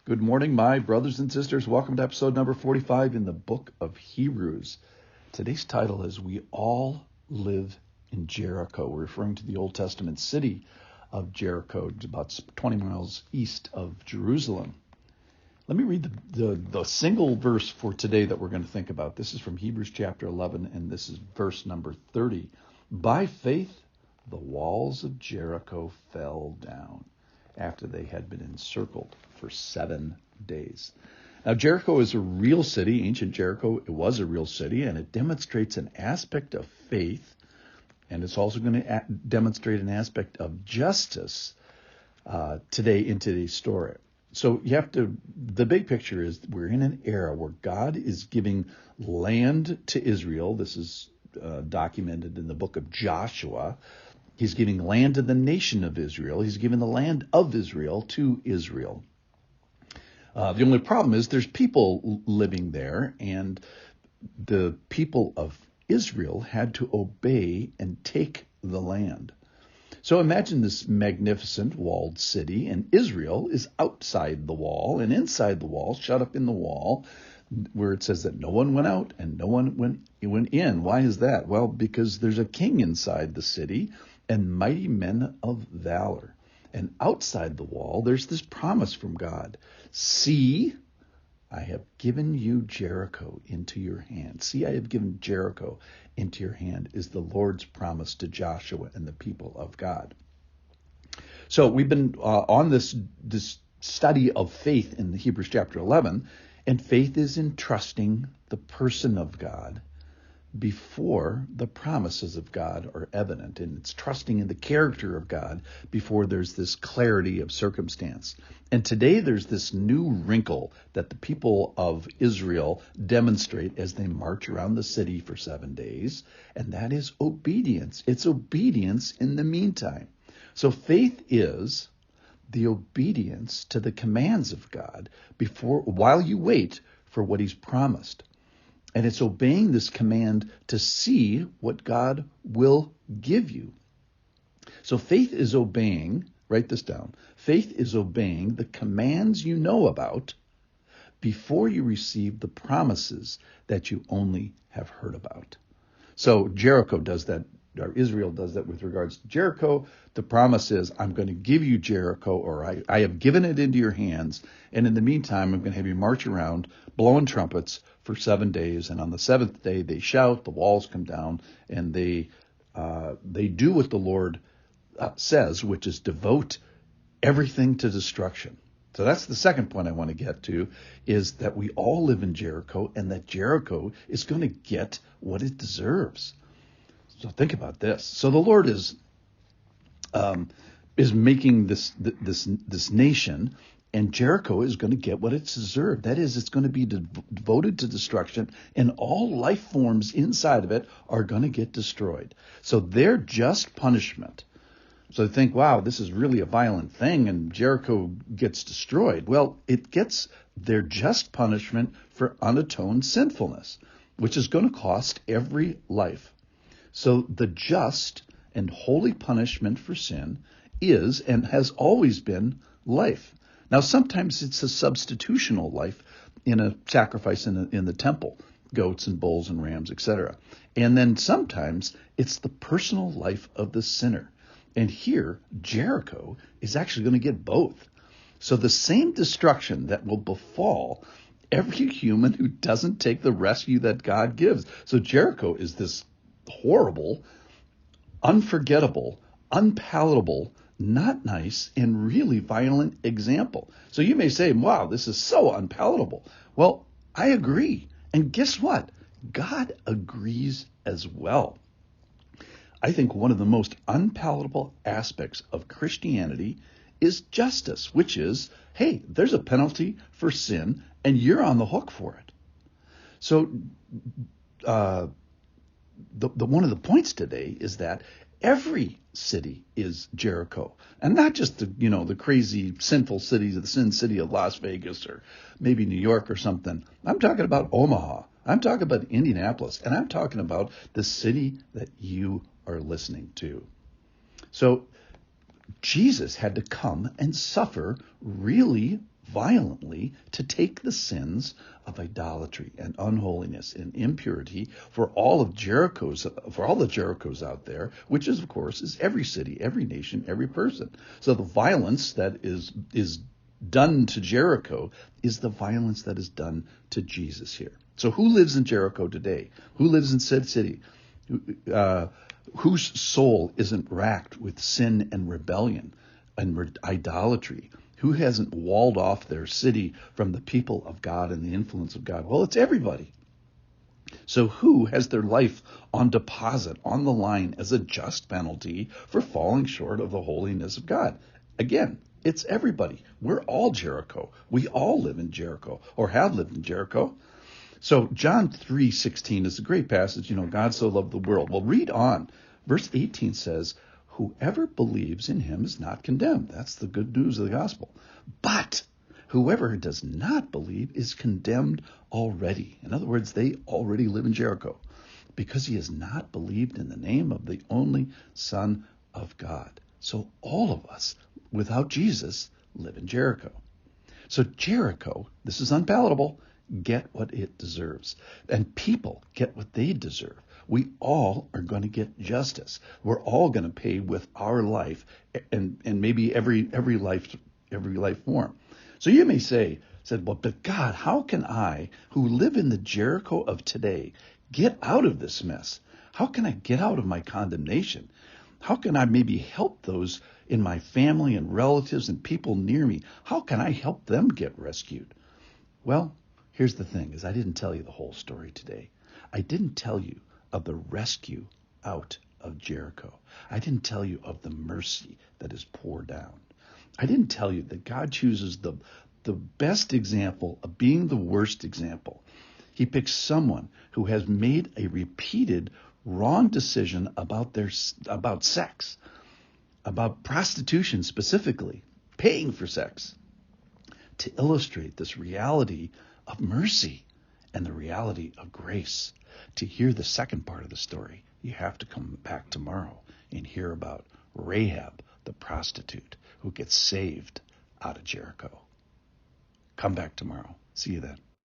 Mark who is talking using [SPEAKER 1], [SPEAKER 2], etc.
[SPEAKER 1] Good morning, my brothers and sisters. Welcome to episode number 45 in the book of Hebrews. Today's title is We All Live in Jericho. We're referring to the Old Testament city of Jericho, about 20 miles east of Jerusalem. Let me read the single verse for today that we're going to think about. This is from Hebrews chapter 11, and this is verse number 30. By faith, the walls of Jericho fell down after they had been encircled for 7 days. Now, Jericho is a real city. Ancient Jericho, it was a real city, and it demonstrates an aspect of faith, and it's also going to demonstrate an aspect of justice today in today's story. So the big picture is we're in an era where God is giving land to Israel. This is documented in the book of Joshua. He's giving land to the nation of Israel. He's giving the land of Israel to Israel. The only problem is there's people living there, and the people of Israel had to obey and take the land. So imagine this magnificent walled city, and Israel is outside the wall and inside the wall, shut up in the wall, where it says that no one went out and no one went in. Why is that? Well, because there's a king inside the city and mighty men of valor. And outside the wall, there's this promise from God. See, I have given you Jericho into your hand. See, I have given Jericho into your hand is the Lord's promise to Joshua and the people of God. So we've been on this study of faith in Hebrews chapter 11, and faith is in trusting the person of God before the promises of God are evident, and it's trusting in the character of God before there's this clarity of circumstance. And today there's this new wrinkle that the people of Israel demonstrate as they march around the city for 7 days, and that is obedience. It's obedience in the meantime. So faith is the obedience to the commands of God while you wait for what he's promised. And it's obeying this command to see what God will give you. So faith is obeying, write this down, faith is obeying the commands you know about before you receive the promises that you only have heard about. So Jericho does that, or Israel does that with regards to Jericho. The promise is, I'm going to give you Jericho, or I have given it into your hands, and in the meantime, I'm going to have you march around blowing trumpets for 7 days, and on the seventh day they shout, the walls come down, and they do what the Lord says, which is devote everything to destruction. So that's the second point I want to get to, is that we all live in Jericho, and that Jericho is going to get what it deserves. So think about this. So the Lord is making this nation, and Jericho is going to get what it's deserved. That is, it's going to be devoted to destruction, and all life forms inside of it are going to get destroyed. So their just punishment. So they think, wow, this is really a violent thing, and Jericho gets destroyed. Well, it gets their just punishment for unatoned sinfulness, which is going to cost every life. So the just and holy punishment for sin is and has always been life. Now, sometimes it's a substitutional life in a sacrifice in the temple, goats and bulls and rams, etc. And then sometimes it's the personal life of the sinner. And here, Jericho is actually going to get both. So the same destruction that will befall every human who doesn't take the rescue that God gives. So Jericho is this horrible, unforgettable, unpalatable, not nice, and really violent example. So you may say, wow, this is so unpalatable. Well, I agree. And guess what? God agrees as well. I think one of the most unpalatable aspects of Christianity is justice, which is, hey, there's a penalty for sin, and you're on the hook for it. So one of the points today is that every city is Jericho, and not just the crazy sinful cities of the sin city of Las Vegas or maybe New York or something. I'm talking about Omaha. I'm talking about Indianapolis, and I'm talking about the city that you are listening to. So Jesus had to come and suffer really violently to take the sins of idolatry and unholiness and impurity for all the Jerichos out there, which is, of course, is every city, every nation, every person. So the violence that is done to Jericho is the violence that is done to Jesus here. So who lives in Jericho today? Who lives in said city? Whose soul isn't racked with sin and rebellion and idolatry? Who hasn't walled off their city from the people of God and the influence of God? Well, it's everybody. So who has their life on deposit, on the line, as a just penalty for falling short of the holiness of God? Again, it's everybody. We're all Jericho. We all live in Jericho, or have lived in Jericho. So John 3:16 is a great passage. God so loved the world. Well, read on. Verse 18 says, whoever believes in him is not condemned. That's the good news of the gospel. But whoever does not believe is condemned already. In other words, they already live in Jericho because he has not believed in the name of the only Son of God. So all of us, without Jesus, live in Jericho. So Jericho, this is unpalatable, get what it deserves. And people get what they deserve. We all are going to get justice. We're all going to pay with our life and maybe every life form. So you may said, well, but God, how can I, who live in the Jericho of today, get out of this mess? How can I get out of my condemnation? How can I maybe help those in my family and relatives and people near me? How can I help them get rescued? Well, here's the thing, is I didn't tell you the whole story today. I didn't tell you of the rescue out of Jericho. I didn't tell you of the mercy that is poured down. I didn't tell you that God chooses the best example of being the worst example. He picks someone who has made a repeated wrong decision about sex, about prostitution specifically, paying for sex, to illustrate this reality of mercy and the reality of grace. To hear the second part of the story, you have to come back tomorrow and hear about Rahab, the prostitute, who gets saved out of Jericho. Come back tomorrow. See you then.